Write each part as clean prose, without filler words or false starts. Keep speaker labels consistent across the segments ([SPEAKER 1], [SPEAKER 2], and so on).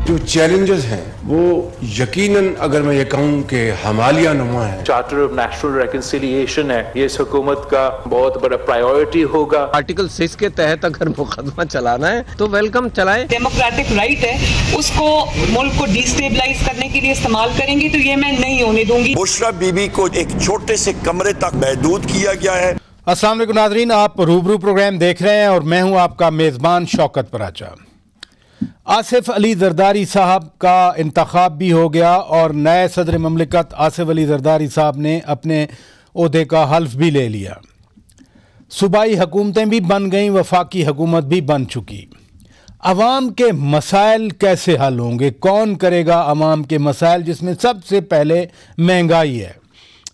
[SPEAKER 1] जो चैलेंजेस हैं वो यकीनन अगर मैं ये कहूँ कि हिमालय नुमा है।
[SPEAKER 2] चार्टर ऑफ नेशनल रिकंसिलिएशन है, ये इस हुकूमत का बहुत बड़ा प्रायोरिटी होगा।
[SPEAKER 3] आर्टिकल 6 के तहत अगर मुकदमा चलाना है तो वेलकम चलाएं।
[SPEAKER 4] डेमोक्रेटिक राइट है, उसको मुल्क को डिस्टेबलाइज करने के लिए इस्तेमाल करेंगे तो ये मैं नहीं होने दूंगी।
[SPEAKER 5] बुशरा बीबी को एक छोटे से कमरे तक महदूद किया गया है।
[SPEAKER 6] अस्सलाम वालेकुम नाज़रीन, आप रूबरू प्रोग्राम देख रहे हैं और मैं हूं आपका मेज़बान शौकत पराचा। आसिफ अली जरदारी साहब का इंतखाब भी हो गया और नए सदर ममलिकत आसिफ अली जरदारी साहब ने अपने ओहदे का हल्फ भी ले लिया। सूबाई हुकूमतें भी बन गईं, वफाकी हुकूमत भी बन चुकी। अवाम के मसाइल कैसे हल होंगे? कौन करेगा अवाम के मसाइल, जिसमें सबसे पहले महंगाई है।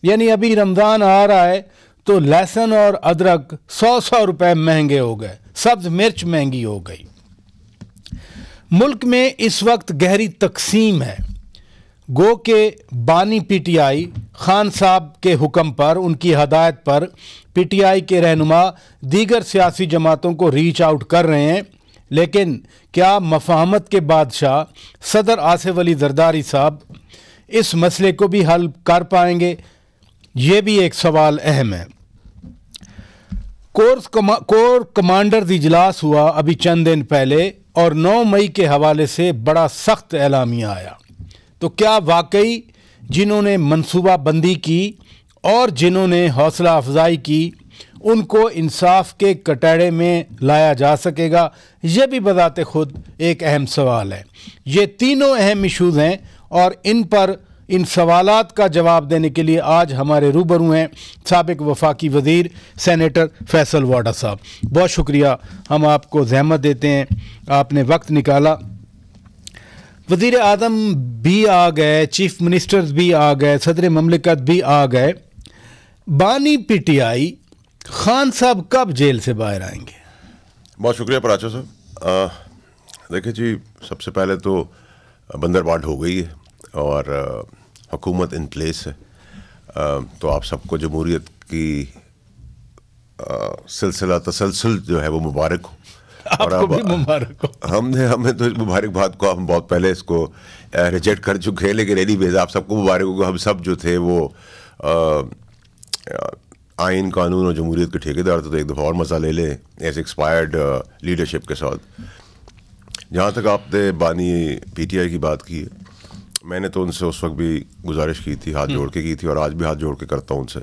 [SPEAKER 6] यानी अभी रमज़ान आ रहा है तो लहसुन और अदरक 100 रुपए महंगे हो गए, सब्ज मिर्च महंगी हो गई। मुल्क में इस वक्त गहरी तकसीम है। गो के बानी पीटीआई खान साहब के हुक्म पर, उनकी हदायत पर पीटीआई के रहनुमा दीगर सियासी जमातों को रीच आउट कर रहे हैं, लेकिन क्या मफाहमत के बादशाह सदर आसिफ अली जरदारी साहब इस मसले को भी हल कर पाएंगे? ये भी एक सवाल अहम है। कोर कमांडर्स इजलास हुआ अभी चंद दिन पहले और 9 मई के हवाले से बड़ा सख्त एलामिया आया। तो क्या वाकई जिन्होंने मनसूबा बंदी की और जिन्होंने हौसला अफजाई की उनको इंसाफ के कटहरे में लाया जा सकेगा? यह भी बजाते खुद एक अहम सवाल है। ये तीनों अहम इशूज़ हैं और इन पर इन सवालात का जवाब देने के लिए आज हमारे रूबरू हैं साबिक वफाकी वज़ीर सेनेटर फैसल वाडा साहब। बहुत शुक्रिया, हम आपको ज़हमत देते हैं, आपने वक्त निकाला। वज़ीर आज़म भी आ गए, चीफ मिनिस्टर्स भी आ गए, सदर ममलिकत भी आ गए। बानी पीटीआई खान साहब कब जेल से बाहर आएंगे?
[SPEAKER 7] बहुत शुक्रिया पराचा साहब। देखिए जी, सबसे पहले तो बंदरबाट हो गई है और हुकूमत इन प्लेस है। तो आप सबको जमहूरियत की सिलसिला तसलसल जो है वो मुबारक हो।
[SPEAKER 6] आपको भी मुबारक हो।
[SPEAKER 7] हमें तो इस मुबारकबाद को हम बहुत पहले इसको रिजेक्ट कर चुके हैं, लेकिन एनीवेज आप सबको मुबारक हो। हम सब जो थे वो आइन कानून और जमहूरियत के ठेकेदार थे, तो एक दफ़ा और मज़ा ले लें ऐसे एक्सपायर्ड लीडरशिप के साथ। जहाँ तक आपने बानी पीटीआई की बात की है, मैंने तो उनसे उस वक्त भी गुजारिश की थी, हाथ जोड़ के की थी और आज भी हाथ जोड़ के करता हूँ उनसे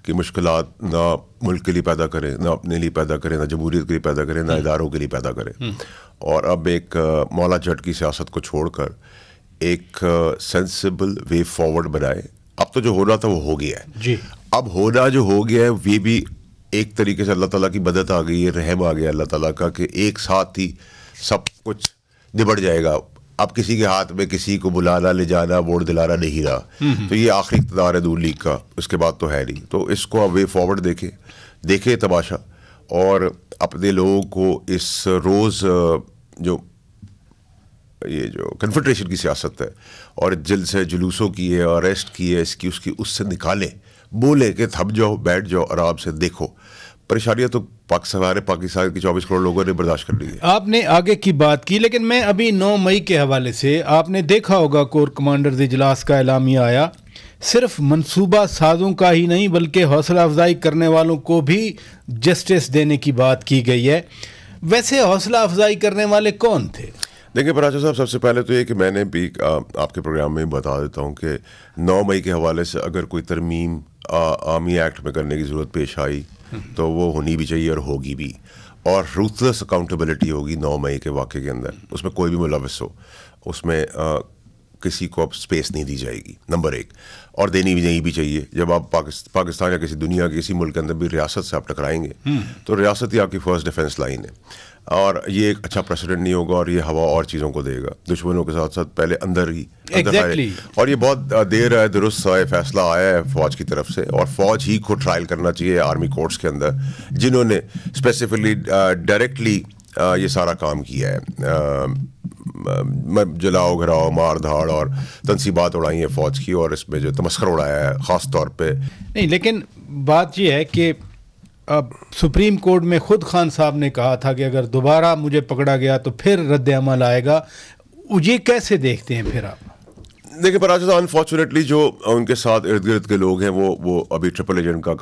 [SPEAKER 7] कि मुश्किलात ना मुल्क के लिए पैदा करें, ना अपने लिए पैदा करें, ना जमहूरियत के लिए पैदा करें, ना इदारों के लिए पैदा करें। और अब एक मौला जट की सियासत को छोड़कर एक सेंसिबल वे फॉरवर्ड बनाए। अब तो जो हो रहा था वो हो गया है जी। अब होना जो हो गया है वे भी एक तरीके से अल्लाह ताला की मदद आ गई है, रहम आ गया अल्लाह ताला का कि एक साथ ही सब कुछ निबट जाएगा। अब किसी के हाथ में किसी को बुलाना, ले जाना, वोट दिलाना नहीं रहा। तो ये आखिरी इक़्तिदार है नून लीग का, उसके बाद तो है नहीं। तो इसको अब वे फॉरवर्ड देखे तमाशा और अपने लोगों को इस रोज़ जो ये जो कन्फेडरेशन की सियासत है और जलसे जुलूसों की है, अरेस्ट की है, इसकी उसकी उससे निकाले, बोले कि थम जाओ, बैठ जाओ, आराम से देखो। परेशानियां तो पाकिस्तान के 24 करोड़ लोगों ने बर्दाश्त कर ली है।
[SPEAKER 6] आपने आगे की बात की, लेकिन मैं अभी 9 मई के हवाले से, आपने देखा होगा कोर कमांडर्स इजलास का एलामिया आया। सिर्फ मनसूबा साजों का ही नहीं बल्कि हौसला अफजाई करने वालों को भी जस्टिस देने की बात की गई है। वैसे हौसला अफजाई करने वाले कौन थे?
[SPEAKER 7] देखिए पराचा साहब, सबसे पहले तो ये कि मैंने भी आपके प्रोग्राम में बता देता हूँ कि 9 मई के हवाले से अगर कोई तरमीम आर्मी एक्ट में करने की ज़रूरत पेश आई तो वो होनी भी चाहिए और होगी भी। और रूथलेस अकाउंटेबिलिटी होगी 9 मई के वाक़े के अंदर, उसमें कोई भी मुलविस हो उसमें किसी को अब स्पेस नहीं दी जाएगी, नंबर 1। और देनी भी नहीं भी चाहिए। जब आप पाकिस्तान या किसी दुनिया के किसी मुल्क के अंदर भी रियासत से आप टकराएंगे तो रियासत ही आपकी फर्स्ट डिफेंस लाइन है और ये एक अच्छा प्रेसिडेंट नहीं होगा और ये हवा और चीज़ों को देगा दुश्मनों के साथ साथ पहले अंदर ही और ये बहुत देर है दुरुस्त फैसला आया है फ़ौज की तरफ से और फ़ौज ही को ट्रायल करना चाहिए आर्मी कोर्ट्स के अंदर जिन्होंने स्पेसिफिकली डायरेक्टली ये सारा काम किया है। जलाओ घराओ मार धाड़ और तनसीबात उड़ाई है फ़ौज की और इसमें जो तमस्कर उड़ाया है ख़ास तौर पे।
[SPEAKER 6] नहीं, लेकिन बात ये है कि अब सुप्रीम कोर्ट में खुद खान साहब ने कहा था कि अगर दोबारा मुझे पकड़ा गया तो फिर रद्द अमल आएगा। ये कैसे देखते हैं फिर आप?
[SPEAKER 7] देखिए पराज साहब, अनफॉर्चुनेटली जो उनके साथ इर्द गिर्द के लोग हैं वो अभी ट्रिपल एजेंट का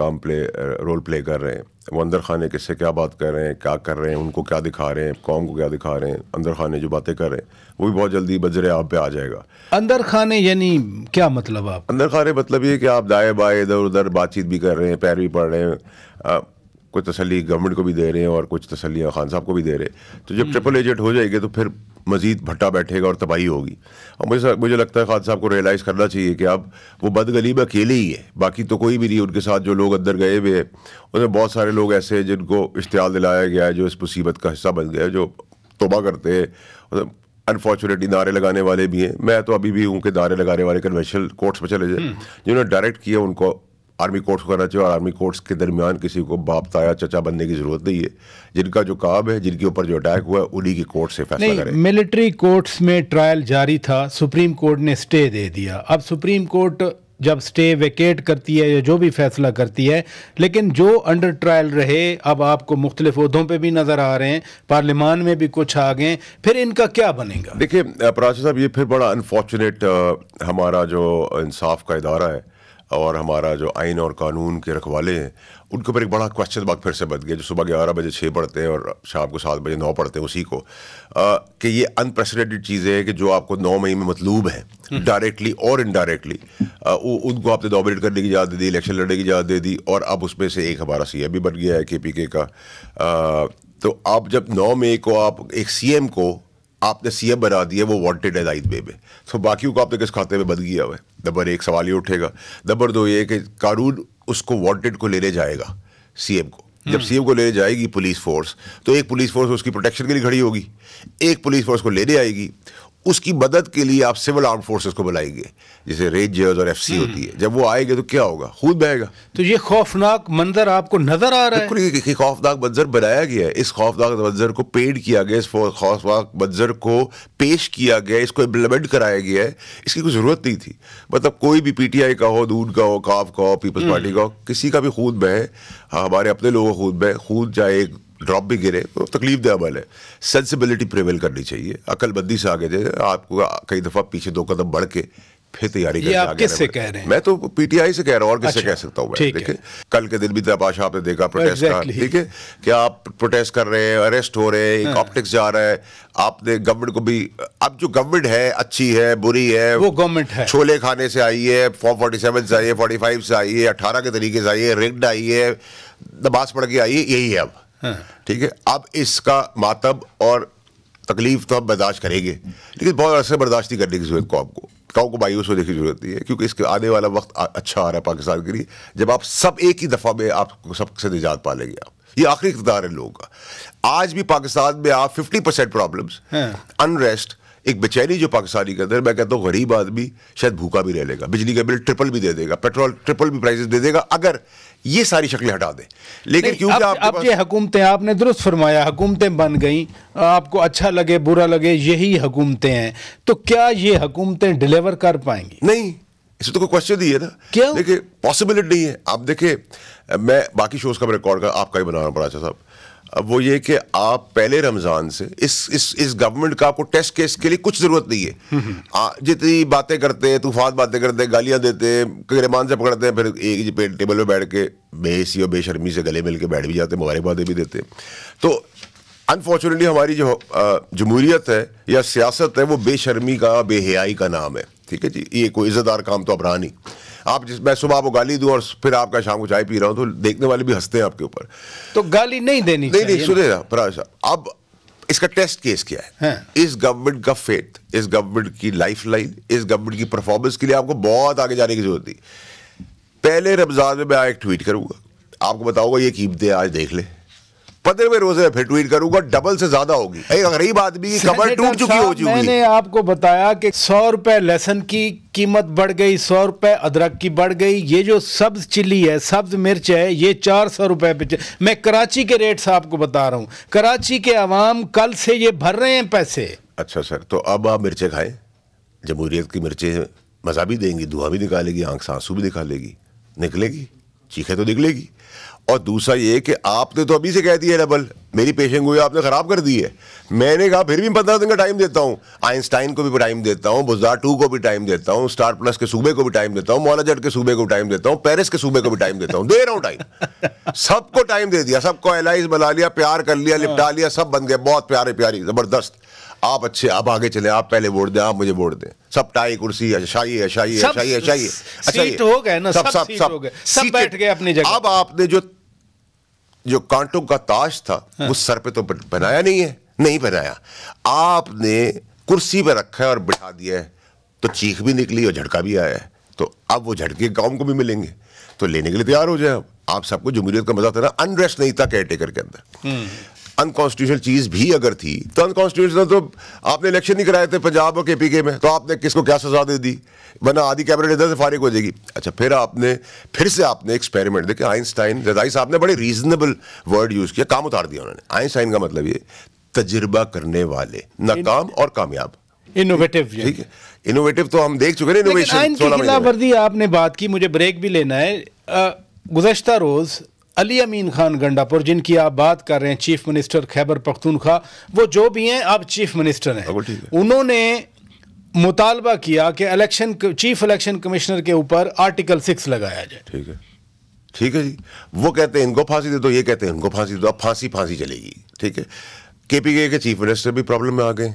[SPEAKER 7] रोल प्ले कर रहे हैं। वो अंदर खाने किससे क्या बात कर रहे हैं, क्या कर रहे हैं, उनको क्या दिखा रहे हैं, कौम को क्या दिखा रहे हैं, अंदर खाने जो बातें कर रहे हैं वो भी बहुत जल्दी बजरे आप पे आ जाएगा।
[SPEAKER 6] अंदर खाने यानी क्या मतलब? आप
[SPEAKER 7] अंदर खाने मतलब ये कि आप दाएं बाएं इधर उधर बातचीत भी कर रहे हैं, पैर भी पढ़ रहे हैं, कुछ तसल्ली गवर्नमेंट को भी दे रहे हैं और कुछ तसल्लियाँ खान साहब को भी दे रहे हैं। तो जब ट्रिपल एजेंट हो जाएंगे तो फिर मजीद भट्टा बैठेगा और तबाही होगी। और मुझे लगता है खान साहब को रियलाइज़ करना चाहिए कि अब वो बदगली में अकेले ही है, बाकी तो कोई भी नहीं। उनके साथ जो लोग अंदर गए हुए हैं उनमें बहुत सारे लोग ऐसे हैं जिनको इश्तियाल दिलाया गया है, जो इस मुसीबत का हिस्सा बन गए, जो तौबा करते हैं। अनफॉर्चुनेटली नारे लगाने वाले भी हैं। मैं तो अभी भी हूँ कि नारे लगाने वाले कन्वेंशनल कोर्ट्स में चले जाए। जिन्होंने डायरेक्ट किया उनको आर्मी कोर्ट्स को करना चाहिए, और आर्मी कोर्ट्स के दरमियान किसी को बाप ताया चचा बनने की जरूरत नहीं है। जिनका जो काम है, जिनके ऊपर जो अटैक हुआ है, उन्हीं की कोर्ट से फैसला करें।
[SPEAKER 6] मिलिट्री कोर्ट्स में ट्रायल जारी था, सुप्रीम कोर्ट ने स्टे दे दिया। अब सुप्रीम कोर्ट जब स्टे वेकेट करती है या जो भी फैसला करती है, लेकिन जो अंडर ट्रायल रहे अब आपको मुख्तलिफ ओहदों पे भी नज़र आ रहे हैं, पार्लियामान में भी कुछ आ गए, फिर इनका क्या बनेगा?
[SPEAKER 7] देखिए पराशर साहब, ये फिर बड़ा अनफॉर्चुनेट हमारा जो इंसाफ का इदारा है और हमारा जो आइन और कानून के रखवाले हैं, उनके ऊपर एक बड़ा क्वेश्चन मार्क फिर से बच गया। जो सुबह 11 बजे 6 पढ़ते हैं और शाम को 7 बजे 9 पढ़ते हैं उसी को, कि ये अनप्रेसिडेंटेड चीज़ें हैं कि जो आपको 9 मई में मतलूब है डायरेक्टली और इनडायरेक्टली, उनको आपने नॉमिनेट करने की इजाज़त दे दी, इलेक्शन लड़ने की इजाज़त दे दी, और अब उसमें से एक हमारा CM भी बन गया है KPK का। तो आप जब 9 मई को आप एक CM को आपने CM बना दिया, वो वांटेड है 9 मई में, तो बाकियों को आपने किस खाते में बंद किया हुआ है? नंबर 1 सवाल ये उठेगा। नंबर 2 ये कि कानून उसको वांटेड को लेने जाएगा CM को। जब CM को लेने जाएगी पुलिस फोर्स, तो एक पुलिस फोर्स उसकी प्रोटेक्शन के लिए खड़ी होगी, एक पुलिस फोर्स को लेने आएगी, उसकी मदद के लिए आप सिविल आर्म फोर्सेस को बुलाएंगे, जैसे रेंजर्स और FC होती है। जब वो आएंगे तो क्या होगा? खून बहेगा।
[SPEAKER 6] तो ये खौफनाक मंजर आपको नजर आ रहा है?
[SPEAKER 7] बिल्कुल खौफनाक मंजर बनाया गया है। इस खौफनाक मंजर को पेड किया गया, इस खौफनाक मंजर को पेश किया गया, इसको इम्प्लीमेंट कराया गया है। इसकी कोई जरूरत नहीं थी। मतलब कोई भी PTI का हो, दून का हो, काफ का हो, पीपल्स पार्टी का हो, किसी का भी खून बहे, हमारे अपने लोगों का खून बहे, खून चाहे एक ड्रॉप भी गिरे तो तकलीफ दे अमल है। सेंसिबिलिटी प्रिवेल करनी चाहिए, अकलबंदी से आगे जाए। आपको कई दफ़ा पीछे 2 कदम बढ़ के फिर तैयारी करके
[SPEAKER 6] आप किससे कह रहे हैं?
[SPEAKER 7] मैं तो PTI से कह रहा हूँ, और किससे कह सकता हूँ मैं? देखिए कल के दिन भी तमाशा आपने देखा प्रोटेस्ट का, ठीक है? क्या आप प्रोटेस्ट कर रहे हैं, अरेस्ट हो रहे हैं, ऑप्टिक्स जा रहा है, आपने गवर्नमेंट को भी, अब जो गवर्नमेंट है अच्छी है बुरी है,
[SPEAKER 6] वो गवर्नमेंट है,
[SPEAKER 7] छोले खाने से आई है, 447 से आई है, 45 से आई है, 18 के तरीके से आई है, रिग्ड आई है, नमाज पढ़ के आई है, यही है अब। ठीक है, अब इसका मातब और तकलीफ तो हम बर्दाश्त करेंगे, लेकिन बहुत अरसे बर्दाश्त नहीं करने की जरूरत कौम को मायूस होने की जरूरत नहीं है, क्योंकि इसके आने वाला वक्त अच्छा आ रहा है पाकिस्तान के लिए, जब आप सब एक ही दफा में आप सबसे निजात पा लेंगे। आप ये आखिरी इक़्तिदार है लोगों का। आज भी पाकिस्तान में आप 50% प्रॉब्लम्स, अनरेस्ट, एक बेचैनी जो पाकिस्तानी के अंदर, मैं कहता हूँ गरीब आदमी शायद भूखा भी रह लेगा, बिजली का बिल ट्रिपल भी दे देगा, पेट्रोल ट्रिपल भी प्राइसेस दे देगा, अगर ये सारी शक्लें हटा दे। लेकिन क्योंकि
[SPEAKER 6] अब ये हुकूमतें, आपने दुरुस्त फरमाया, हुकूमतें बन गई, आपको अच्छा लगे बुरा लगे यही हुकूमतें हैं, तो क्या ये हुकूमतें डिलीवर कर पाएंगी?
[SPEAKER 7] नहीं, इसमें तो कोई क्वेश्चन नहीं है ना।
[SPEAKER 6] क्यों?
[SPEAKER 7] देखिए पॉसिबिलिटी नहीं है। आप देखिए, मैं बाकी शोज का रिकॉर्ड का आपका ही बना रहा हूँ बड़ा साहब। अब वो ये कि आप पहले रमजान से इस गवर्नमेंट का आपको टेस्ट केस के लिए कुछ जरूरत नहीं है। जितनी बातें करते हैं, तूफान बातें करते हैं, गालियां देते हैं, गिरमान से पकड़ते हैं, फिर एक ही टेबल में बैठ के बेहसी और बेशर्मी से गले मिल के बैठ भी जाते हैं, मुबारकबादें भी देते हैं। तो अनफॉर्चुनेटली हमारी जो जमहूरियत है या सियासत है, वो बेशर्मी का, बेहयाई का नाम है। ठीक है जी, ये कोई इज्जतदार काम तो अब रहा नहीं। आप मैं सुबह आपको गाली दूं और फिर आपका शाम को चाय पी रहा हूं, तो देखने वाले भी हंसते हैं आपके ऊपर।
[SPEAKER 6] तो गाली नहीं देनी चाहिए।
[SPEAKER 7] नहीं सुनिएगा फराज साहब, अब इसका टेस्ट केस क्या है? इस गवर्नमेंट का फेथ, इस गवर्नमेंट की लाइफ लाइन, इस गवर्नमेंट की परफॉर्मेंस के लिए आपको बहुत आगे जाने की जरूरत नहीं। पहले रमजान में मैं एक ट्वीट करूंगा, आपको बताऊंगा ये कीमतें आज देख ले, 15वें रोजे में फिर ट्वीट करूंगा, डबल से ज्यादा होगी। एक गरीब आदमी की कमर टूट चुकी हो चुकी।
[SPEAKER 6] मैंने आपको बताया कि 100 रुपए लहसुन की कीमत बढ़ गई, 100 रुपए अदरक की बढ़ गई, ये जो सब्ज चिल्ली है, सब्ज मिर्च है, ये 400 रुपए पे। मैं कराची के रेट्स आपको बता रहा हूँ, कराची के अवाम कल से ये भर रहे हैं पैसे।
[SPEAKER 7] अच्छा सर, तो अब आप मिर्चें खाएं, जमहूरियत की मिर्चें मजा भी देंगी, धुआं भी निकालेगी, आंख से आंसू भी निकालेगी, निकलेगी, चीखें तो निकलेगी। और दूसरा ये कि आपने तो अभी से कह दिया डबल, मेरी पेशेंट गोई आपने खराब कर दी है। मैंने कहा फिर भी 15 दिन का टाइम देता हूँ, आइंस्टाइन को भी टाइम देता हूँ, बुज़ार 2 को भी टाइम देता हूँ, स्टार प्लस के सूबे को भी टाइम देता हूँ, मौला जट के सूबे को भी टाइम देता हूँ, पेरिस के सूबे को भी टाइम देता हूँ, दे रहा हूँ टाइम। सबको टाइम दे दिया, सबको एलाइज बना लिया, प्यार कर लिया, लिपटा लिया, सब बन गया, बहुत प्यारे प्यारी जबरदस्त। आप अच्छे, आप आगे चले, आप पहले वोट दें, आप मुझे वोट दें, सब टाई कुर्सी शाही
[SPEAKER 6] सीट हो गए ना, सब बैठ गए अपनी जगह।
[SPEAKER 7] अब आपने जो कांटों का ताज था वो सर पे तो बनाया नहीं बनाया, आपने कुर्सी पे रखा है और बिठा दिया है, तो चीख भी निकली और झटका भी आया है। तो अब वो झटके कौम को भी मिलेंगे, तो लेने के लिए तैयार हो जाए। आप सबको जमहूरियत का मजा था ना, अनरेस्ट नहीं था केयरटेकर के अंदर। अनकॉन्स्टिट्यूशनल चीज भी अगर थी तो अनकॉन्स्टिट्यूशनल, तो आपने इलेक्शन नहीं कराए थे पंजाब और केपीके में, तो आपने किसको क्या सजा दे दी, वरना आधी कैबिनेट इधर से फारिग हो जाएगी। अच्छा, फिर से आपने एक्सपेरिमेंट देखिए, आइंस्टाइन रजाई साहब ने बड़े रीजनेबल वर्ड यूज किया, काम उतार दिया उन्होंने। आइंस्टाइन का मतलब ये तजुर्बा करने वाले, नाकाम और कामयाब,
[SPEAKER 6] इनोवेटिव।
[SPEAKER 7] ठीक है, इनोवेटिव तो हम देख चुके हैं। इनोवेशन
[SPEAKER 6] की खिलाफ वर्जी आपने बात की, मुझे ब्रेक भी लेना है। गुज़श्ता रोज अली अमीन खान गंडापुर, जिनकी आप बात कर रहे हैं, चीफ मिनिस्टर खैबर पख्तूनख्वा, वो जो भी हैं अब चीफ मिनिस्टर हैं, उन्होंने मुतालबा किया कि चीफ इलेक्शन कमिश्नर के ऊपर आर्टिकल 6 लगाया जाए।
[SPEAKER 7] ठीक है जी, वो कहते हैं इनको फांसी दे दो, ये कहते हैं इनको फांसी दे दो, अब फांसी चलेगी। ठीक है, केपीके के चीफ मिनिस्टर भी प्रॉब्लम में आ गए,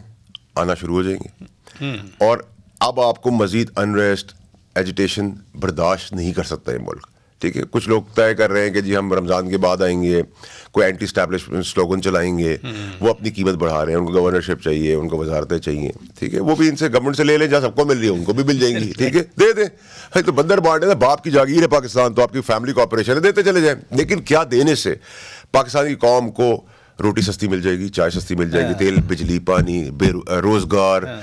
[SPEAKER 7] आना शुरू हो जाएंगे, और अब आपको मजीद अनरेस्ट, एजिटेशन बर्दाश्त नहीं कर सकता ये मुल्क। ठीक है, कुछ लोग तय कर रहे हैं कि जी हम रमज़ान के बाद आएंगे, कोई एंटी स्टैब्लिशमेंट स्लोगन चलाएंगे, वो अपनी कीमत बढ़ा रहे हैं, उनको गवर्नरशिप चाहिए, उनको वजारतें चाहिए। ठीक है, वो भी इनसे गवर्नमेंट से ले लें, जहाँ सबको मिल रही है उनको भी मिल जाएंगी। ठीक है, दे दें भाई, तो बंदर बांटे ना, बाप की जागीर है पाकिस्तान, तो आपकी फैमिली कॉर्पोरेशन है, देते चले जाएं। लेकिन क्या देने से पाकिस्तान की कौम को रोटी सस्ती मिल जाएगी, चाय सस्ती मिल जाएगी, तेल, बिजली, पानी, रोजगार,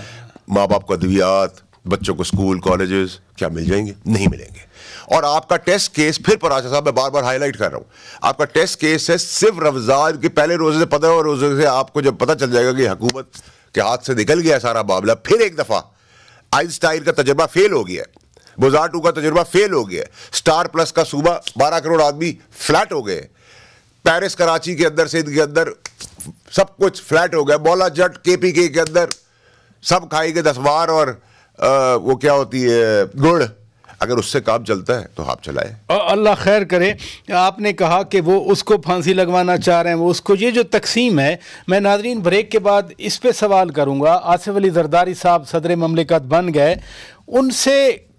[SPEAKER 7] माँ बाप को अद्वियात, बच्चों को स्कूल कॉलेजेस क्या मिल जाएंगे? नहीं मिलेंगे। और आपका टेस्ट केस, फिर पराशा साहब मैं बार बार हाईलाइट कर रहा हूं, आपका टेस्ट केस है सिर्फ रमजान के पहले रोजे से 15 रोजे से आपको जब पता चल जाएगा कि हुकूमत के हाथ से निकल गया सारा मामला, फिर एक दफा आइंस्टाइन का तजुर्बा फेल हो गया, बुज़ार 2 का तजुर्बा फेल हो गया, स्टार प्लस का सूबा 12 करोड़ आदमी फ्लैट हो गए, पेरिस कराची के अंदर, सिंध के अंदर सब कुछ फ्लैट हो गया, मौला जट केपीके के अंदर सब खाएंगे दसवार और वो क्या होती है गुड़। अगर उससे काम चलता है तो आप चलाए,
[SPEAKER 6] अल्लाह खैर करे। आपने कहा कि वो उसको फांसी लगवाना चाह रहे हैं, वो उसको, ये जो तकसीम है, मैं नाज़रीन ब्रेक के बाद इस पे सवाल करूँगा। आसिफ अली जरदारी साहब सदर ममलिकत बन गए, उनसे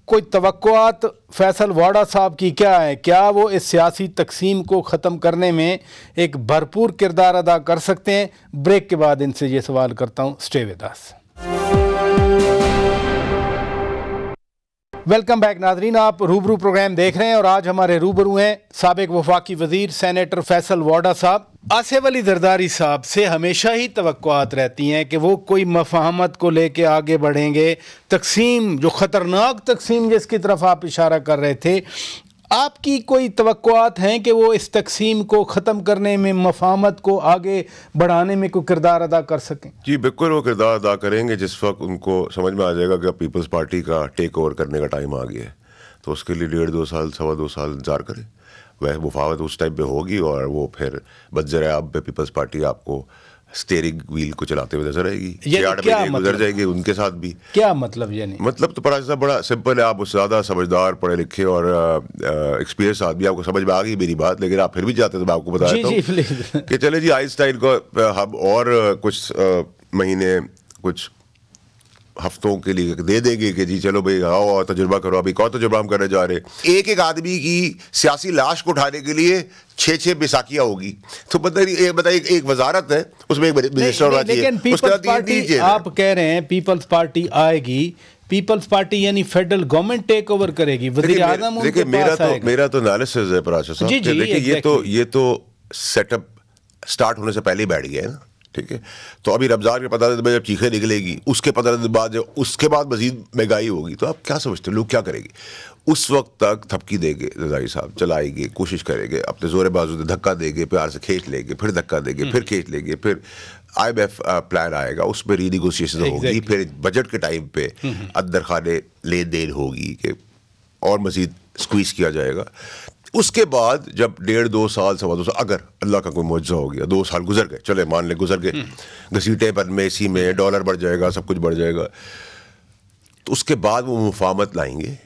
[SPEAKER 6] कोई तवक्कुआत फैसल वाडा साहब की क्या है? क्या वो इस सियासी तकसीम को ख़त्म करने में एक भरपूर किरदार अदा कर सकते हैं? ब्रेक के बाद इनसे ये सवाल करता हूँ। Stay with us. Welcome back नाजरीन, आप रूबरू प्रोग्राम देख रहे हैं और आज हमारे रूबरू हैं साबिक वफाकी वजीर सेनेटर फैसल वाडा साहब। आसिफ अली जरदारी साहब से हमेशा ही तवक्कुआत रहती हैं कि वो कोई मफाहमत को लेके आगे बढ़ेंगे, तकसीम जो ख़तरनाक तकसीम जिसकी तरफ आप इशारा कर रहे थे, आपकी कोई तवक्कुआत हैं कि वो इस तकसीम को ख़त्म करने में, मफाहमत को आगे बढ़ाने में कोई किरदार अदा कर सकें?
[SPEAKER 7] जी बिल्कुल, वो किरदार अदा करेंगे जिस वक्त उनको समझ में आ जाएगा कि अब पीपल्स पार्टी का टेक ओवर करने का टाइम आ गया है, तो उसके लिए 1.5-2 साल, 2.25 साल इंतजार करें। वह मुफावत उस टाइम पे होगी और वो फिर बज्जर आब पे पीपल्स पार्टी आपको स्टीयरिंग व्हील को चलाते हुए नजर आएगी। 6-8 महीने गुजर जाएंगे उनके साथ भी। क्या मतलब? यानी मतलब तो पराशा बड़ा सिंपल है, आप ज़्यादा समझदार, पढ़े लिखे और एक्सपीरियंस आदमी, आपको समझ में आ गई मेरी बात, लेकिन आप फिर भी चाहते तो मैं आपको बताता हूँ कि चले जी आइंस्टाइन को हम और कुछ महीने, कुछ हफ्तों के लिए दे देंगे कि जी चलो भाई आओ तजुर्बा करो। अभी कौन तजुर्बा हम करने जा रहे हैं? एक आदमी की सियासी लाश को उठाने के लिए 6 बैसाखियां होगी, तो बताइए एक वजारत है, उसमें एक मिनिस्टर होना चाहिए।
[SPEAKER 6] आप कह रहे हैं पीपल्स पार्टी आएगी, पीपल्स पार्टी यानी फेडरल गवर्नमेंट टेक ओवर करेगी, वज़ीर आज़म उनके पास आएगा।
[SPEAKER 7] मेरा तो एनालिसिस है पराशा साहब, देखिए ये तो सेटअप स्टार्ट होने से पहले ही बैठ गया है ना। ठीक है, तो अभी रमजान के 15 दिन में जब चीखें निकलेगी, उसके 15 दिन बाद जब उसके बाद मजीद महंगाई होगी, तो आप क्या समझते हैं लोग क्या करेंगे? उस वक्त तक थपकी देंगे रज़ाई साहब, चलाएंगे, कोशिश करेंगे, अपने जोरे बाजू से धक्का देंगे, प्यार से खींच लेंगे, फिर धक्का देंगे, फिर खींच लेंगे, फिर IMF प्लान आएगा, उसमें रीनिगोशिएशन होगी, फिर बजट के टाइम पे अंदर खाने लेन देन होगी कि और मजीद स्क्वीज किया जाएगा। उसके बाद जब 1.5-2 साल, 2.25 साल, अगर अल्लाह का कोई मुआवजा हो गया, 2 साल गुजर गए, चले मान ले गुजर गए, घसीटे पर में इसी में डॉलर बढ़ जाएगा, सब कुछ बढ़ जाएगा, तो उसके बाद वो मुफाहमत लाएंगे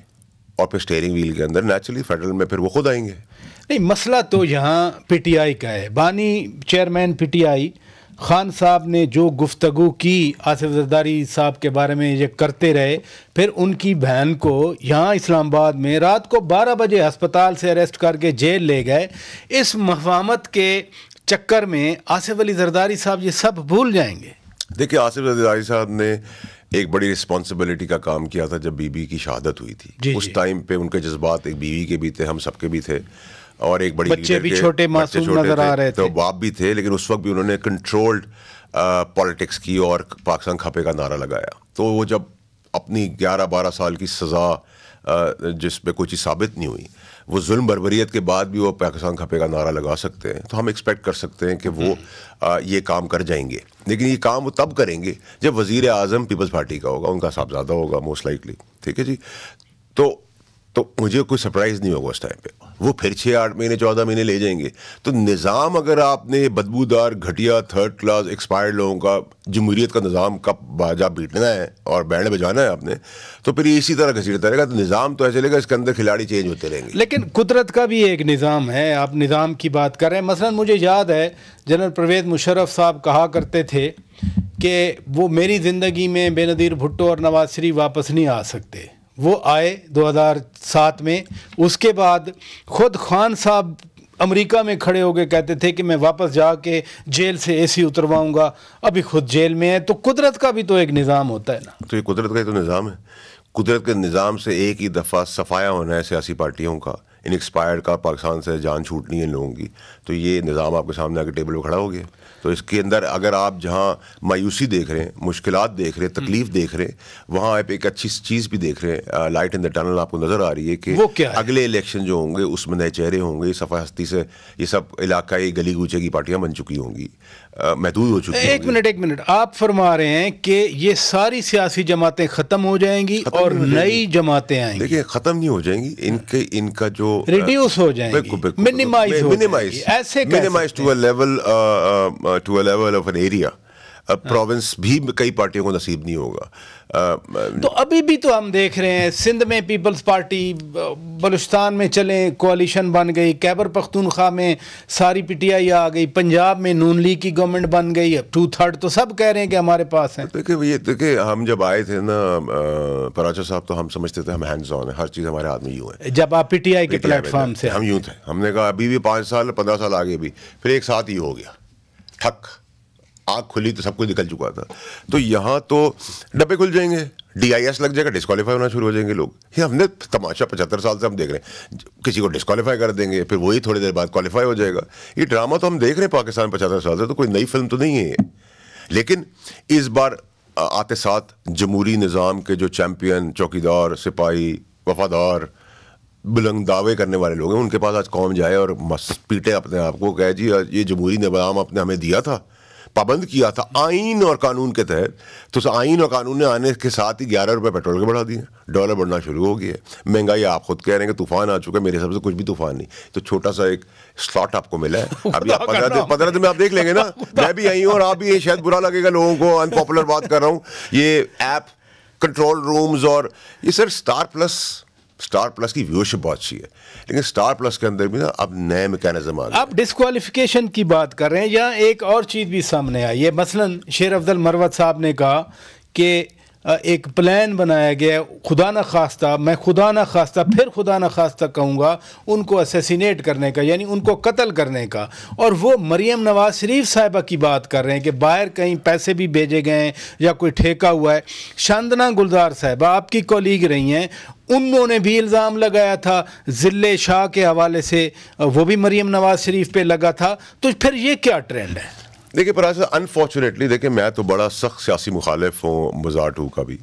[SPEAKER 7] और फिर स्टीयरिंग व्हील के अंदर नेचुरली फेडरल में फिर वो खुद आएंगे।
[SPEAKER 6] नहीं, मसला तो यहाँ पीटीआई का है। बानी चेयरमैन पीटीआई खान साहब ने जो गुफ्तगू की आसिफ जरदारी साहब के बारे में ये करते रहे, फिर उनकी बहन को यहाँ इस्लामाबाद में रात को 12 बजे अस्पताल से अरेस्ट करके जेल ले गए। इस मुफाहमत के चक्कर में आसिफ अली जरदारी साहब ये सब भूल जाएंगे।
[SPEAKER 7] देखिए, आसिफ जरदारी साहब ने एक बड़ी रिस्पॉन्सिबिलिटी का काम किया था जब बीबी की शहादत हुई थी। उस टाइम पे उनके जज्बात एक बीवी के भी थे, हम सबके भी थे, और एक बड़ी
[SPEAKER 6] बच्चे भी छोटे मासूम नजर आ रहे थे,
[SPEAKER 7] तो बाप भी थे, लेकिन उस वक्त भी उन्होंने कंट्रोल्ड पॉलिटिक्स की और पाकिस्तान खपे का नारा लगाया। तो वो जब अपनी 11-12 साल की सज़ा जिस पे कोई चीज़ साबित नहीं हुई, वो जुल्म बर्बरियत के बाद भी वो पाकिस्तान खपे का नारा लगा सकते हैं, तो हम एक्सपेक्ट कर सकते हैं कि वो ये काम कर जाएंगे। लेकिन ये काम वो तब करेंगे जब वज़ीर आज़म पीपल्स पार्टी का होगा, उनका साहबजादा होगा मोस्ट लाइकली, ठीक है जी। तो मुझे कोई सरप्राइज़ नहीं होगा उस टाइम पे, वो फिर 6-8 महीने 14 महीने ले जाएंगे। तो निज़ाम अगर आपने बदबूदार, घटिया, थर्ड क्लास, एक्सपायर्ड लोगों का, जमहूरियत का निज़ाम का बाजा बीटना है और बैंड बजाना है आपने, तो फिर इसी तरह घसीटता रहेगा। तो निज़ाम तो ऐसे चलेगा, इसके अंदर खिलाड़ी चेंज होते रहेंगे।
[SPEAKER 6] लेकिन कुदरत का भी एक निज़ाम है। आप निज़ाम की बात कर रहे हैं, मसलन मुझे याद है जनरल परवेज़ मुशर्रफ साहब कहा करते थे कि वो मेरी ज़िंदगी में बेनज़ीर भुट्टो और नवाज शरीफ वापस नहीं आ सकते। वो आए 2007 में, उसके बाद खुद खान साहब अमेरिका में खड़े होकर कहते थे कि मैं वापस जाके जेल से एसी उतरवाऊंगा, अभी खुद जेल में है। तो कुदरत का भी तो एक निज़ाम होता है ना।
[SPEAKER 7] तो ये कुदरत का ही तो निज़ाम है। कुदरत के निज़ाम से एक ही दफ़ा सफाया होना है सियासी पार्टियों का, इन एक्सपायर्ड का, पाकिस्तान से जान छूटनी है लोगों की। तो ये निज़ाम आपके सामने आके टेबल पर खड़ा हो गया। तो इसके अंदर अगर आप जहाँ मायूसी देख रहे हैं, मुश्किलात देख रहे हैं, तकलीफ देख रहे हैं, वहाँ आप एक अच्छी चीज़ भी देख रहे हैं, लाइट इन द टनल आपको नज़र आ रही है कि अगले इलेक्शन जो होंगे उसमें नए चेहरे होंगे। सफ़ा हस्ती से ये सब इलाकाई गली गूचे की पार्टियाँ बन चुकी होंगी, महदूद हो चुकी होंगी।
[SPEAKER 6] एक मिनट, आप फरमा रहे हैं कि ये सारी सियासी जमातें ख़त्म हो जाएंगी और नई जमातें आएंगी।
[SPEAKER 7] देखिए, ख़त्म नहीं हो जाएंगी, इनका जो
[SPEAKER 6] रिड्यूस हो जाएंगी, minimize
[SPEAKER 7] to a level of an area. Province भी कई पार्टियों को नसीब नहीं होगा।
[SPEAKER 6] तो अभी भी तो हम देख रहे हैं, सिंध में पीपल्स पार्टी, बलूचिस्तान में चले कोalition बन गई, खैबर पख्तूनख्वा में सारी पीटीआई आ गई, पंजाब में नून लीग की गवर्नमेंट बन गई, 2/3 तो सब कह रहे हैं कि हमारे पास है।
[SPEAKER 7] देखिए हम जब आए थे ना पराचा साहब, तो हम समझते थे हम हैंड्स ऑन है, हर चीज़ हमारे हाथ में यूँ है।
[SPEAKER 6] जब आप पीटीआई के प्लेटफॉर्म से
[SPEAKER 7] हम यूँ थे, हमने कहा अभी भी 5 साल 15 साल आगे भी, फिर एक साथ ही हो गया, ठक आँख खुली तो सब कुछ निकल चुका था। तो यहाँ तो डब्बे खुल जाएंगे, DIS लग जाएगा, डिस्क्वालीफाई होना शुरू हो जाएंगे लोग। ये हमने तमाशा 75 साल से हम देख रहे हैं, किसी को डिस्क्वालीफाई कर देंगे, फिर वही थोड़ी देर बाद क्वालिफाई हो जाएगा। ये ड्रामा तो हम देख रहे हैं पाकिस्तान 75 साल से, तो कोई नई फिल्म तो नहीं है ये। लेकिन इस बार आते साथ जमहूरी निज़ाम के जो चैम्पियन, चौकीदार, सिपाही, वफादार, बुलंद दावे करने वाले लोग हैं, उनके पास आज कौम जाए और पीटे अपने आप को, कहे जी ये जमहूरी निज़ाम आपने हमें दिया था, पाबंद किया था आइन और कानून के तहत, तो उस आइन और कानून ने आने के साथ ही 11 रुपये पेट्रोल के बढ़ा दिए, डॉलर बढ़ना शुरू हो गया, महंगाई आप खुद कह रहे हैं कि तूफान आ चुका है, मेरे हिसाब से कुछ भी तूफान नहीं। तो छोटा सा एक स्लॉट आपको मिला है, अभी आप 15 दिन में आप देख लेंगे ना, मैं भी आई हूँ और आप भी, ये शायद बुरा लगेगा लोगों को, अनपॉपुलर बात कर रहा हूँ, ये ऐप कंट्रोल रूम्स और ये सर स्टार प्लस की व्यूअरशिप बहुत अच्छी है, लेकिन स्टार प्लस के अंदर भी ना अब नए मैकेनिज्म आ गए।
[SPEAKER 6] आप डिस्क्वालिफिकेशन की बात कर रहे हैं, यहाँ एक और चीज़ भी सामने आई है। मसलन शेर अफजल मरवत साहब ने कहा कि एक प्लान बनाया गया, खुदा न खास्ता, मैं खुदा न खास्ता फिर खुदा न खास्ता कहूँगा, उनको असैसिनेट करने का, यानी उनको कत्ल करने का। और वो मरियम नवाज शरीफ साहिबा की बात कर रहे हैं कि बाहर कहीं पैसे भी भेजे गए हैं या कोई ठेका हुआ है। शांदना गुलजार साहिबा आपकी कॉलीग रही हैं, उन्होंने भी इल्ज़ाम लगाया था ज़िले शाह के हवाले से, वो भी मरियम नवाज शरीफ पे लगा था। तो फिर ये क्या ट्रेंड है?
[SPEAKER 7] देखिए पर अनफॉर्चुनेटली, देखिए मैं तो बड़ा सख्त सियासी मुखालिफ हूँ मज़ार 2 का भी,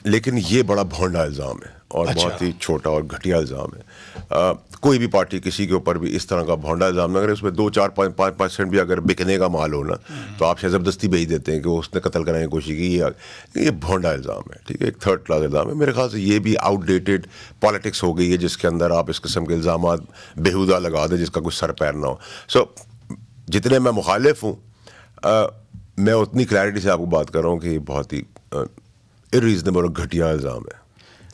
[SPEAKER 7] लेकिन ये बड़ा भोंडा इल्ज़ाम है और बहुत ही छोटा और घटिया इल्ज़ाम है। कोई भी पार्टी किसी के ऊपर भी इस तरह का भोंडा इल्ज़ाम ना करे, उसमें 2-4-5% भी अगर बिकने का माल हो ना तो आप ज़बरदस्ती भेज देते हैं कि उसने कत्ल कराने की कोशिश की। ये भोंडा इल्ज़ाम है, ठीक है, एक थर्ड क्लास इल्ज़ाम है। मेरे ख्याल से ये भी आउटडेटेड पॉलिटिक्स हो गई है जिसके अंदर आप इस किस्म के इल्ज़ाम बेहुदा लगा दें जिसका कुछ सर पैर ना हो। सो जितने मैं मुखालिफ हूँ, मैं उतनी क्लैरिटी से आपको बात कर रहा हूँ कि बहुत ही इर्रीजनेबल और घटिया इल्ज़ाम है।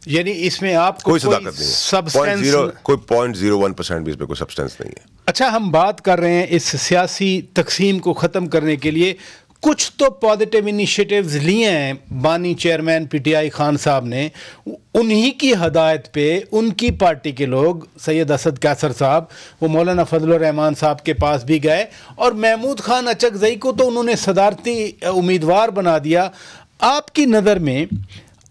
[SPEAKER 6] यानी इसमें आपको
[SPEAKER 7] कोई सदाकत नहीं है,
[SPEAKER 6] सब्सटेंस,
[SPEAKER 7] कोई 0.01% भी इसमें कोई सब्सटेंस नहीं है।
[SPEAKER 6] अच्छा, हम बात कर रहे हैं इस सियासी तकसीम को ख़त्म करने के लिए कुछ तो पॉजिटिव इनिशिएटिव्स लिए हैं बानी चेयरमैन पीटीआई खान साहब ने। उन्हीं की हदायत पे उनकी पार्टी के लोग सैयद असद कैसर साहब वो मौलाना फजलुर रहमान साहब के पास भी गए और महमूद खान अचकज़ई को तो उन्होंने सदारती उम्मीदवार बना दिया। आपकी नज़र में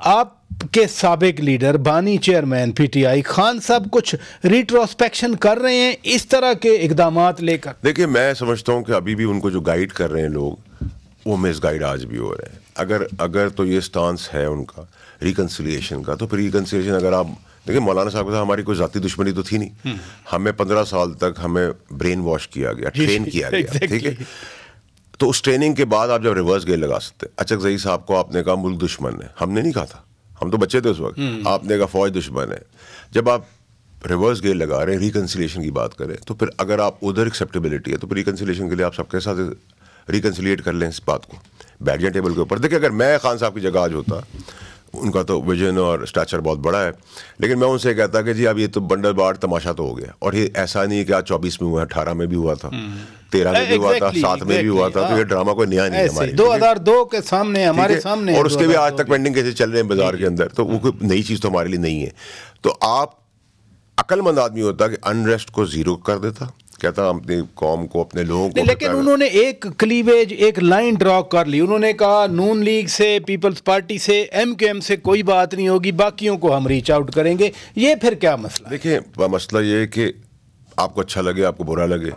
[SPEAKER 6] आपके साबिक लीडर बानी चेयरमैन पीटीआई खान साहब कुछ रिट्रोस्पेक्शन कर रहे हैं इस तरह के इकदामात लेकर? देखिए,
[SPEAKER 7] मैं समझता हूँ कि अभी भी उनको जो गाइड कर रहे हैं लोग, वो मिसगाइड आज भी हो रहे हैं। अगर तो ये स्टांस है उनका रिकन्सिलिएशन का, तो फिर रिकन्सिलिएशन अगर आप देखिए, मौलाना साहब के साथ हमारी कोई ज़ाती दुश्मनी तो थी नहीं। हमें 15 साल तक हमें ब्रेन वॉश किया गया, ट्रेन किया गया, ठीक है। तो उस ट्रेनिंग के बाद आप जब रिवर्स गेयर लगा सकते। अचकज़ई साहब को आपने कहा मुल्क दुश्मन है, हमने नहीं कहा था, हम तो बच्चे थे उस वक्त। आपने कहा फौज दुश्मन है। जब आप रिवर्स गेयर लगा रहे हैं, रिकन्सिलिएशन की बात करें, तो फिर अगर आप उधर एक्सेप्टेबिलिटी है तो फिर रिकन्सिलिएशन के लिए आप सबके साथ रिकन्सिलिएट कर लें इस बात को, बैठ जाए टेबल के ऊपर। देखिए, अगर मैं खान साहब की जगह आज होता, उनका तो विजन और स्टैचर बहुत बड़ा है, लेकिन मैं उनसे कहता कि जी अब ये तो बंडल बार तमाशा तो हो गया। और ये ऐसा नहीं है कि आज 24 में हुआ, 18 में भी हुआ था, 13 में भी हुआ था, 7 में भी हुआ था। तो ये ड्रामा कोई नया नहीं है हमारे
[SPEAKER 6] 2002 के सामने, हमारे सामने,
[SPEAKER 7] और उसके भी आज तक पेंडिंग केसेस चल रहे हैं बाजार के अंदर। तो वो कोई नई चीज़ तो हमारे लिए नहीं है। तो आप अक्लमंद आदमी होता कि अनरेस्ट को जीरो कर देता, कहता अपनी कौम को, अपने लोगों को।
[SPEAKER 6] लेकिन उन्होंने एक क्लीवेज, एक लाइन ड्रॉ कर ली। उन्होंने कहा नून लीग से, पीपल्स पार्टी से, एमक्यूएम से कोई बात नहीं होगी, बाकियों को हम रीच आउट करेंगे। ये फिर क्या मसला?
[SPEAKER 7] देखिए, मसला ये है कि आपको अच्छा लगे, आपको बुरा लगे,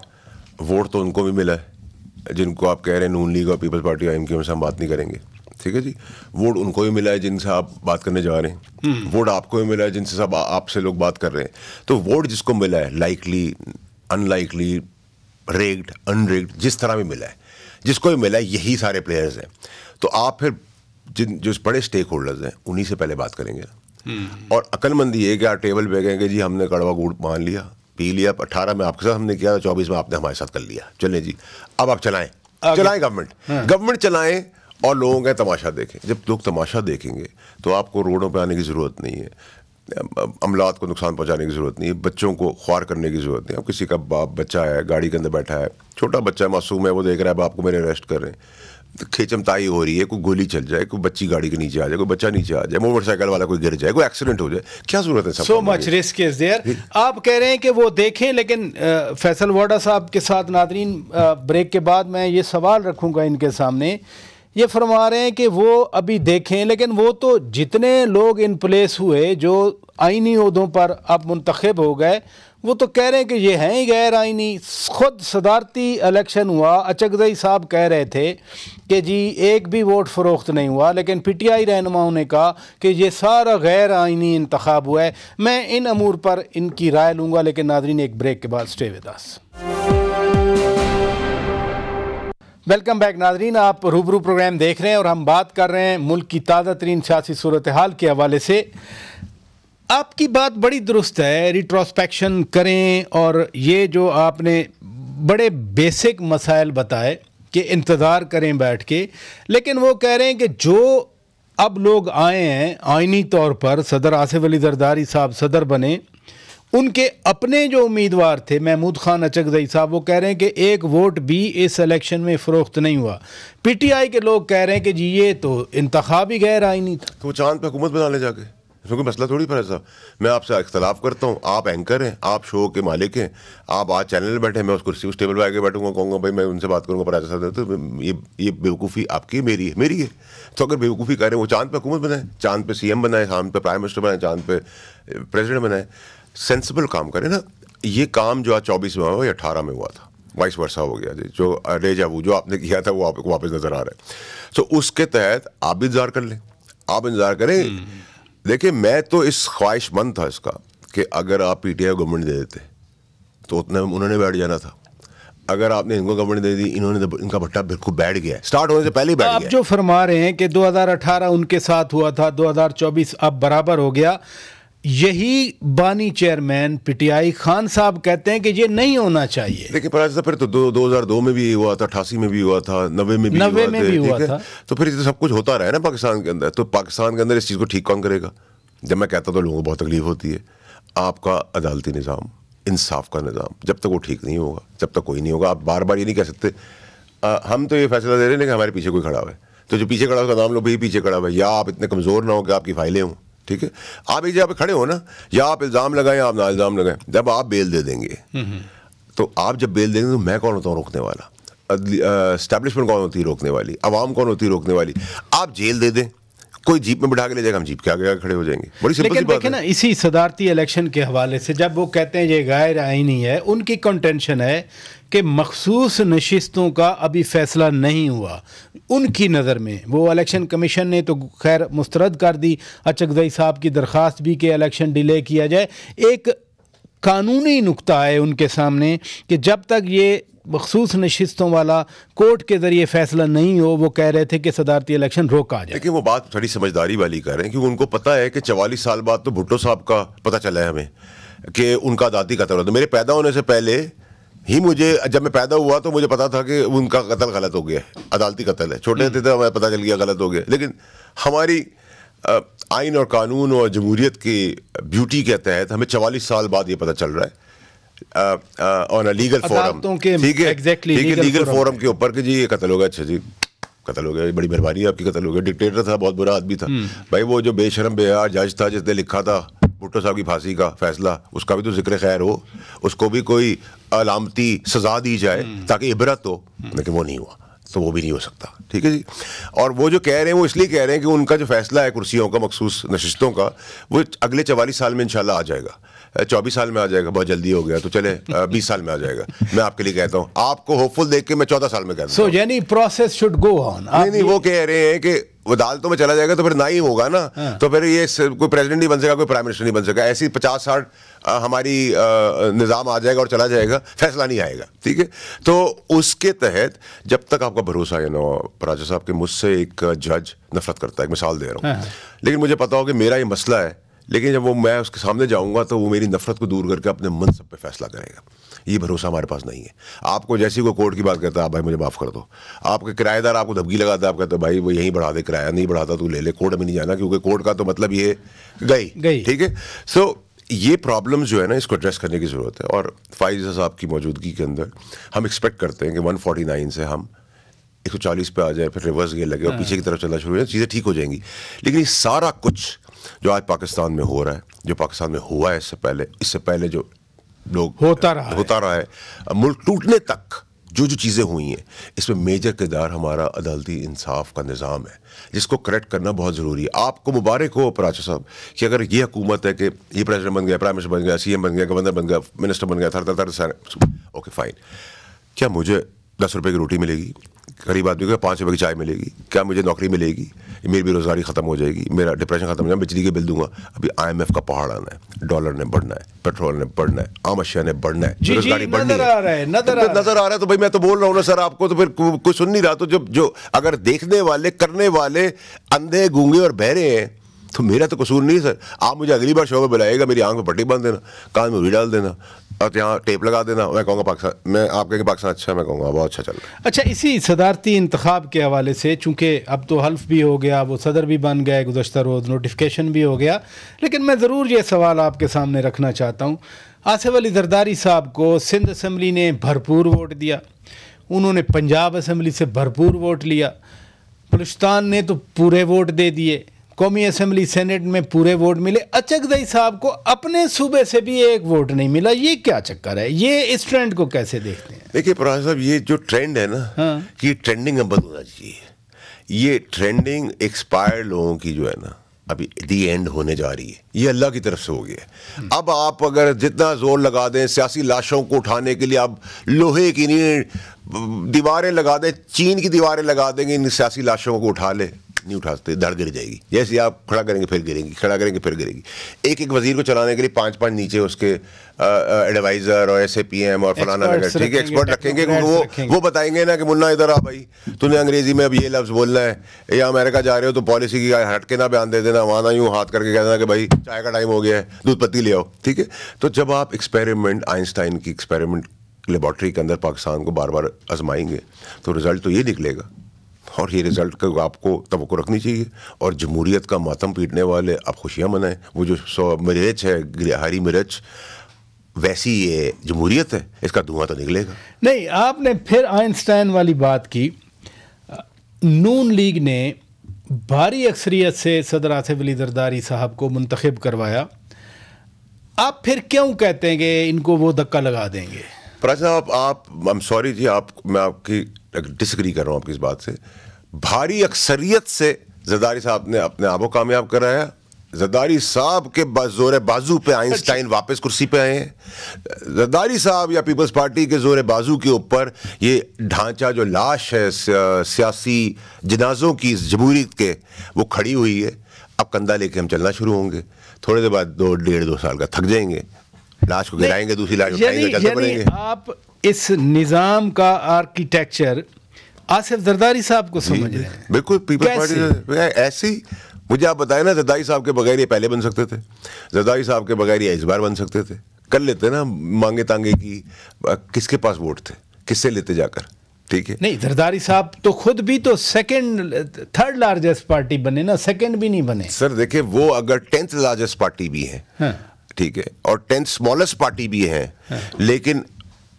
[SPEAKER 7] वोट तो उनको भी मिला है जिनको आप कह रहे हैं नून लीग और पीपल्स पार्टी और एमक्यूएम से हम बात नहीं करेंगे, ठीक है जी। वोट उनको भी मिला है जिनसे आप बात करने जा रहे हैं, वोट आपको भी मिला है जिनसे सब आपसे लोग बात कर रहे हैं। तो वोट जिसको मिला है, लाइकली, अनलाइकली, रेग्ड, अनरेग्ड, जिस तरह भी मिला है, जिसको भी मिला है, यही सारे प्लेयर्स हैं। तो आप फिर जो बड़े स्टेक होल्डर्स हैं उन्हीं से पहले बात करेंगे। और अक्लमंदी ये कि आप टेबल पे गए कि जी हमने कड़वा गुड़ मान लिया, पी लिया, 18 में आपके साथ हमने किया, 24 में आपने हमारे साथ कर लिया, चलें जी अब आप चलाएं गवर्नमेंट चलाएं और लोगों का तमाशा देखें। जब लोग तमाशा देखेंगे तो आपको रोडों पे आने की ज़रूरत नहीं है, अमलात को नुकसान पहुंचाने की ज़रूरत नहीं है, बच्चों को ख्वार करने की ज़रूरत नहीं है। अब किसी का बाप बच्चा है, गाड़ी के अंदर बैठा है, छोटा बच्चा है, मासूम है, वो देख रहा है बाप को मेरे अरेस्ट कर रहे हैं, तो खेचमताई हो रही है, कोई गोली चल जाए, कोई बच्ची गाड़ी के नीचे आ जाए, कोई बच्चा नीचे आ जाए, मोटरसाइकिल वाला कोई गिर जाए, कोई एक्सीडेंट हो जाए, क्या ज़रूरत है?
[SPEAKER 6] So much risk is there. आप कह रहे हैं कि वो देखें, लेकिन फैसल वाडा साहब के साथ नादरीन ब्रेक के बाद मैं ये सवाल रखूँगा इनके सामने। ये फरमा रहे हैं कि वो अभी देखें, लेकिन वो तो जितने लोग इन प्लेस हुए जो आइनी ओहदों पर अब मुंतखब हो गए, वो तो कह रहे हैं कि ये हैं ही गैर आइनी। खुद सदारती इलेक्शन हुआ, अचकज़ई साहब कह रहे थे कि जी एक भी वोट फ़रोख्त नहीं हुआ, लेकिन पीटीआई रहनुमाओं ने कहा कि ये सारा गैर आइनी इंतखाब हुआ है। मैं इन अमूर पर इनकी राय लूँगा, लेकिन नाज़रीन एक ब्रेक के बाद stay with us. Welcome back नाज़रीन, आप रूबरू प्रोग्राम देख रहे हैं और हम बात कर रहे हैं मुल्क की ताज़ा तरीन सियासी सूरत हाल के हवाले से। आपकी बात बड़ी दुरुस्त है, रिट्रोस्पेक्शन करें, और ये जो आपने बड़े बेसिक मसाइल बताए कि इंतज़ार करें बैठ के, लेकिन वो कह रहे हैं कि जो अब लोग आए हैं आइनी तौर पर, सदर आसिफ अली जरदारी साहब सदर बने, उनके अपने जो उम्मीदवार थे महमूद खान अचकज़ई साहब, वो कह रहे हैं कि एक वोट भी इस इलेक्शन में फ़रोख्त नहीं हुआ। पीटीआई के लोग कह रहे हैं कि जी ये तो इंतखाबी गैर आइनी था।
[SPEAKER 7] तो चांद पे हुकूमत बना ले जाके, क्योंकि मसला थोड़ी पर ऐसा। मैं आपसे इख्तलाफ करता हूँ, आप एंकर हैं, आप शो के मालिक हैं, आप आज चैनल में बैठे, मैं उस कुर्सी उस टेबल पर आके बैठूंगा, कहूँगा भाई मैं उनसे बात करूँगा, पर ऐसा तो ये बेवकूफ़ी आपकी मेरी है। तो अगर बेवकूफ़ी करें, वो चांद पे हुकूमत बनाए, चांद पे CM बनाए, चांद पे प्राइम मिनिस्टर बनाए, चांद पे प्रेसिडेंट बनाए, सेंसिबल काम करें ना। ये काम जो आज 24 में हुआ या 18 में हुआ था, वाइस वर्सा हो गया जी, जो रेजावू जो आपने किया था वो आपको वापस नजर आ रहा है। तो उसके तहत आप भी इंतजार कर लें, आप इंतजार करें। देखिए मैं तो इस ख्वाहिशमंद था इसका कि अगर आप पीटीआई गवर्नमेंट दे देते तो उतना उन्होंने बैठ जाना था। अगर आपने इनको गवर्नमेंट दे दी, इन्होंने इनका भट्टा बिल्कुल बैठ गया है, स्टार्ट होने से पहले ही बैठ गया।
[SPEAKER 6] आप जो फरमा रहे हैं कि 2018 उनके साथ हुआ था, 2024 अब बराबर हो गया, यही बानी चेयरमैन पीटीआई खान साहब कहते हैं कि ये नहीं होना चाहिए।
[SPEAKER 7] देखिए पर फिर तो 2002 में भी हुआ था, 88 में भी हुआ था, 90 में भी हुआ था। तो फिर तो सब कुछ होता रहा है ना पाकिस्तान के अंदर। तो पाकिस्तान के अंदर इस चीज़ को ठीक कौन करेगा? जब मैं कहता तो लोगों को बहुत तकलीफ होती है। आपका अदालती निज़ाम, इंसाफ का निज़ाम जब तक वो ठीक नहीं होगा, जब तक कोई नहीं होगा। आप बार बार ये नहीं कह सकते हम तो ये फैसला दे रहे हैं कि हमारे पीछे कोई खड़ा हुआ है, तो जो पीछे खड़ा है उसका नाम लो, भाई पीछे खड़ा हुआ है। या आप इतने कमज़ोर ना हो कि आपकी फाइलें हों, ठीक है, आप एक जगह पे खड़े हो ना, या आप इल्ज़ाम लगाएं या आप ना इल्ज़ाम लगाएं। जब आप बेल दे देंगे तो आप जब बेल देंगे तो मैं कौन होता हूँ रोकने वाला? एस्टैब्लिशमेंट कौन होती है रोकने वाली? आवाम कौन होती है रोकने वाली? आप जेल दे दें, कोई जीप में बिठा के ले जाएगा, हम जीप के आगे खड़े हो जाएंगे। बड़ी सिंपल सी बात है। लेकिन
[SPEAKER 6] ना इसी सदारती इलेक्शन के हवाले से जब वो कहते हैं ये गैर आईनी है, उनकी कंटेंशन है कि मखसूस नशिस्तों का अभी फैसला नहीं हुआ उनकी नज़र में। वो इलेक्शन कमीशन ने तो खैर मुस्तरद कर दी अचकज़ई साहब की दरख्वास्त भी कि इलेक्शन डिले किया जाए। एक कानूनी नुक्ता है उनके सामने कि जब तक ये मखसूस नशिस्तों वाला कोर्ट के ज़रिए फैसला नहीं हो, वो कह रहे थे कि सदारती इलेक्शन रोका जाए।
[SPEAKER 7] लेकिन वो बात थोड़ी समझदारी वाली कर रहे हैं, क्योंकि उनको पता है कि 44 साल बाद तो भुट्टो साहब का पता चला है हमें कि उनका अदालती कत्ल हुआ। तो मेरे पैदा होने से पहले ही मुझे, जब मैं पैदा हुआ तो मुझे पता था कि उनका कत्ल गलत हो गया, अदालती कत्ल है। छोटे थे तो हमें पता चल गया गलत हो गया। लेकिन हमारी आइन और कानून और जमहूरियत की ब्यूटी के तहत हमें 44 साल बाद ये पता चल रहा है ऑन अ लीगल फोरम, ठीक है, लीगल फोरम के ऊपर कि जी ये कत्ल हो गया। अच्छा जी कत्ल हो गया, बड़ी मेहरबानी है आपकी, कत्ल हो गया। डिक्टेटर था, बहुत बुरा आदमी था भाई। वो जो बेशरम बेहार जज था जिसने लिखा था भुट्टो साहब की फांसी का फैसला, उसका भी तो जिक्र खैर हो, उसको भी कोई अलामती सजा दी जाए ताकि इबरत हो, लेकिन वो नहीं हुआ, तो वो भी नहीं हो सकता, ठीक है जी। और वो जो कह रहे हैं वो इसलिए कह रहे हैं कि उनका जो फैसला है कुर्सियों का, मखसूस नशिस्तों का, वो अगले 44 साल में इंशाल्लाह आ जाएगा। 24 साल में आ जाएगा, बहुत जल्दी हो गया तो चले 20 साल में आ जाएगा। मैं आपके लिए कहता हूँ, आपको होपफुल देख के मैं 14 साल में कहता हूँ।
[SPEAKER 6] यानी प्रोसेस शुड गो ऑन।
[SPEAKER 7] नहीं, वो कह रहे हैं कि वो अदालतों में चला जाएगा तो फिर ना ही होगा ना। तो फिर ये कोई प्रेसिडेंट नहीं बन सकेगा, कोई प्राइम मिनिस्टर नहीं बन सकेगा। ऐसी 50-60 हमारी निज़ाम आ जाएगा और चला जाएगा, फैसला नहीं आएगा, ठीक है। तो उसके तहत जब तक आपका भरोसा है ना, पराजा साहब के मुझसे एक जज नफरत करता है, एक मिसाल दे रहा हूँ, लेकिन मुझे पता हो कि मेरा ये मसला है, लेकिन जब वो मैं उसके सामने जाऊंगा तो वो मेरी नफरत को दूर करके अपने मनसब पे फैसला करेगा। ये भरोसा हमारे पास नहीं है। आपको जैसी कोई कोर्ट की बात करता है, आप भाई मुझे माफ़ कर दो, आपके किराएदार आपको धमकी लगाता है, आप कहते हो भाई वो यहीं बढ़ा दे, किराया नहीं बढ़ाता तू ले ले, कोर्ट में नहीं जाना, क्योंकि कोर्ट का तो मतलब ये गई, ठीक है। सो ये प्रॉब्लम जो है ना, इसको एड्रेस करने की ज़रूरत है। और फाइज़ साहब की मौजूदगी के अंदर हम एक्सपेक्ट करते हैं कि 149 से हम 140 पे आ जाए, फिर रिवर्स गियर लगे और पीछे की तरफ चलना शुरू हो जाए, चीज़ें ठीक हो जाएंगी। लेकिन ये सारा कुछ जो आज पाकिस्तान में हो रहा है, जो पाकिस्तान में हुआ है इससे पहले जो लोग होता रहा है, मुल्क टूटने तक जो चीज़ें हुई हैं, इसमें मेजर किरदार हमारा अदालती इंसाफ का निज़ाम है, जिसको करेक्ट करना बहुत ज़रूरी है। आपको मुबारक हो पराचा साहब कि अगर ये हुकूमत है कि ये प्रेसिडेंट बन गया, प्राइम मिनिस्टर बन गया, CM बन गया, गवर्नर बन गया, मिनिस्टर बन गया, ओके फाइन। क्या मुझे 10 रुपये की रोटी मिलेगी? गरीब आदमी को 5 रुपये की चाय मिलेगी? क्या मुझे नौकरी मिलेगी? मेरी बेरोजगारी खत्म हो जाएगी, मेरा डिप्रेशन खत्म हो जाएगा, बिजली के बिल दूंगा। अभी IMF का पहाड़ आना है, डॉलर ने बढ़ना है, पेट्रोल ने बढ़ना है, आम अशिया ने बढ़ना है, बेरोजगारी बढ़नी है। नजर आ रहा है तो भाई मैं तो बोल रहा हूँ ना सर आपको, तो फिर कोई सुन नहीं रहा। तो जो अगर देखने वाले करने वाले अंधे गूंगे और बहरे हैं तो मेरा तो कसूर नहीं सर। आप मुझे अगली बार शो में बुलाएगा, मेरी आंख में पट्टी बांध देना, कान में उंगली डाल देना और यहाँ टेप लगा देना, मैं कहूँगा पाकिस्तान, मैं आप कहेंगे पाकिस्तान अच्छा, मैं कहूँगा बहुत अच्छा चल रहा है।
[SPEAKER 6] अच्छा, इसी सदारती इंतखाब के हवाले से, चूँकि अब तो हल्फ भी हो गया, वो सदर भी बन गए, गुज़श्ता रोज़ नोटिफिकेशन भी हो गया, लेकिन मैं ज़रूर ये सवाल आपके सामने रखना चाहता हूँ। आसिफ अली जरदारी साहब को सिंध असम्बली ने भरपूर वोट दिया, उन्होंने पंजाब असम्बली से भरपूर वोट लिया, बलूचिस्तान ने तो पूरे वोट दे दिए, कौमी असम्बली सेनेट में पूरे वोट मिले, अचकज़ई साहब को अपने सूबे से भी एक वोट नहीं मिला। ये क्या चक्कर है? ये इस ट्रेंड को कैसे देखते हैं?
[SPEAKER 7] देखिए पराजा साहब, ये जो ट्रेंड है ना, कि ट्रेंडिंग अब बंद होना चाहिए। ये ट्रेंडिंग एक्सपायर्ड लोगों की जो है ना, अभी दी एंड होने जा रही है, ये अल्लाह की तरफ से हो गया है। अब आप अगर जितना जोर लगा दें सियासी लाशों को उठाने के लिए, आप लोहे की नहीं दीवारें लगा दें, चीन की दीवारें लगा देंगे, इन सियासी लाशों को उठा ले, नहीं उठाते, धड़ गिर जाएगी। जैसे आप खड़ा करेंगे फिर गिरेगी, खड़ा करेंगे फिर गिरेगी। एक एक वजीर को चलाने के लिए 5-5 नीचे उसके एडवाइजर और SAPM और फलाना लगा, ठीक है, एक्सपर्ट रखेंगे। वो बताएंगे ना कि मुन्ना इधर आ भाई, तूने अंग्रेजी में अब ये लफ्ज़ बोलना है, या अमेरिका जा रहे हो तो पॉलिसी की हट के ना बयान दे देना, वहाँ ना यूँ हाथ करके कह देना कि भाई चाय का टाइम हो गया है, दूध पत्ती ले आओ, ठीक है। तो जब आप एक्सपेरिमेंट, आइंस्टाइन की एक्सपेरिमेंट लेबॉर्ट्री के अंदर पाकिस्तान को बार बार आजमाएंगे तो रिजल्ट तो ये निकलेगा, और ये रिजल्ट का आपको तवक्को रखनी चाहिए। और जमहूरियत का मातम पीटने वाले आप खुशियाँ मनाएं। वो जो मिर्च है, हरी मिर्च, वैसी ये जमहूरियत है, इसका धुआं तो निकलेगा
[SPEAKER 6] नहीं। आपने फिर आइंस्टाइन वाली बात की। नून लीग ने भारी अक्सरियत से सदर आसिफ अली जरदारी साहब को मुंतखब करवाया, आप फिर क्यों कहते हैं कि इनको वो धक्का लगा देंगे?
[SPEAKER 7] साहब आप आई एम सॉरी जी, मैं आपकी डिसएग्री कर रहा हूँ आपकी इस बात से। भारी अक्सरियत से जरदारी साहब ने अपने आप को कामयाब कराया। जरदारी साहब के जोर बाजू पे आइंस्टाइन वापस कुर्सी पे आए हैं। जरदारी साहब या पीपल्स पार्टी के जोर बाजू के ऊपर ये ढांचा जो लाश है सियासी जनाजों की जमहूरियत के, वो खड़ी हुई है। अब कंधा लेके हम चलना शुरू होंगे, थोड़ी देर बाद 1.5-2 साल का थक जाएंगे, लाश को गिराएंगे, दूसरी लाश उठाएंगे, चलते बढ़ेंगे।
[SPEAKER 6] आप इस निज़ाम का आर्किटेक्चर आसिफ जरदारी साहब को समझ रहे हैं?
[SPEAKER 7] बिल्कुल। पीपल्स पार्टी ऐसी, मुझे आप बताएं ना, जरदारी साहब के बगैर ये पहले बन सकते थे, जरदारी साहब के बगैर ये इस बार बन सकते थे। कर लेते ना मांगे तांगे की, किसके पास वोट थे, किससे लेते जाकर, ठीक है।
[SPEAKER 6] नहीं, जरदारी साहब तो खुद भी तो थर्ड लार्जेस्ट पार्टी बने ना, सेकंड भी नहीं बने।
[SPEAKER 7] सर देखिए, वो अगर 10th लार्जेस्ट पार्टी भी है, हाँ, ठीक है, और 10th स्मॉलेस्ट पार्टी भी है, हाँ, लेकिन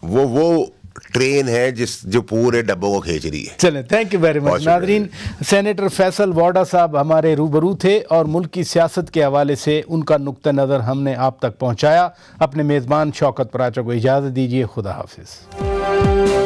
[SPEAKER 7] वो ट्रेन है जो पूरे डब्बों को खींच रही है।
[SPEAKER 6] चलें, थैंक यू वेरी मच। नादरीन, सेनेटर फैसल वाडा साहब हमारे रूबरू थे और मुल्क की सियासत के हवाले से उनका नुक्ता नज़र हमने आप तक पहुँचाया। अपने मेज़बान शौकत पराचा को इजाज़त दीजिए। खुदा हाफिज़।